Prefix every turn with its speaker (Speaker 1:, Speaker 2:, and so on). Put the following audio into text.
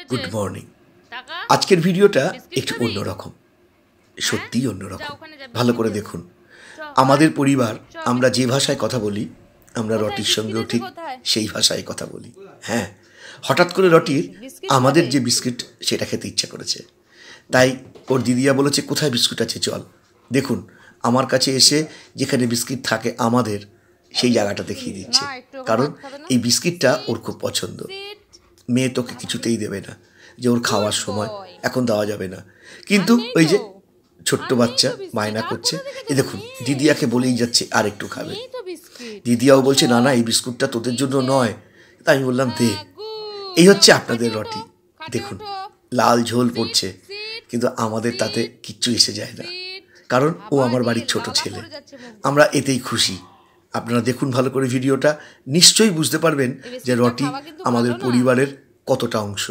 Speaker 1: Good morning. আজকের ভিডিওটা একটু অন্যরকম, সত্যিই অন্যরকম। ভালো করে দেখুন। আমাদের পরিবার, আমরা যে ভাষায় কথা বলি, আমরা রটির সঙ্গেও ঠিক সেই ভাষায় কথা বলি। হ্যাঁ, হঠাৎ করে রটির আমাদের যে বিস্কিট সেটা খেতে ইচ্ছা করেছে, তাই ওর দিদিয়া বলেছে কোথায় বিস্কুট আছে চল। দেখুন, আমার কাছে এসে যেখানে বিস্কিট থাকে আমাদের, সেই জায়গাটা দেখিয়ে দিচ্ছে, কারণ এই বিস্কিটটা ওর খুব পছন্দ। মেয়ে তোকে কিছুতেই দেবে না, যে ওর খাওয়ার সময় এখন দেওয়া যাবে না, কিন্তু ওই যে ছোট্ট বাচ্চা বায়না করছে। এ দেখুন, দিদিয়াকে বলেই যাচ্ছে আর একটু খাবে। দিদিয়াও বলছে না না, এই বিস্কুটটা তোদের জন্য নয়। তাই আমি বললাম দে। এই হচ্ছে আপনাদের রটি। দেখুন, লাল ঝোল পড়ছে, কিন্তু আমাদের তাতে কিচ্ছু এসে যায় না, কারণ ও আমার বাড়ির ছোট ছেলে। আমরা এতেই খুশি। আপনারা দেখুন ভালো করে ভিডিওটা, নিশ্চয়ই বুঝতে পারবেন যে রটি আমাদের পরিবারের কতটা অংশ।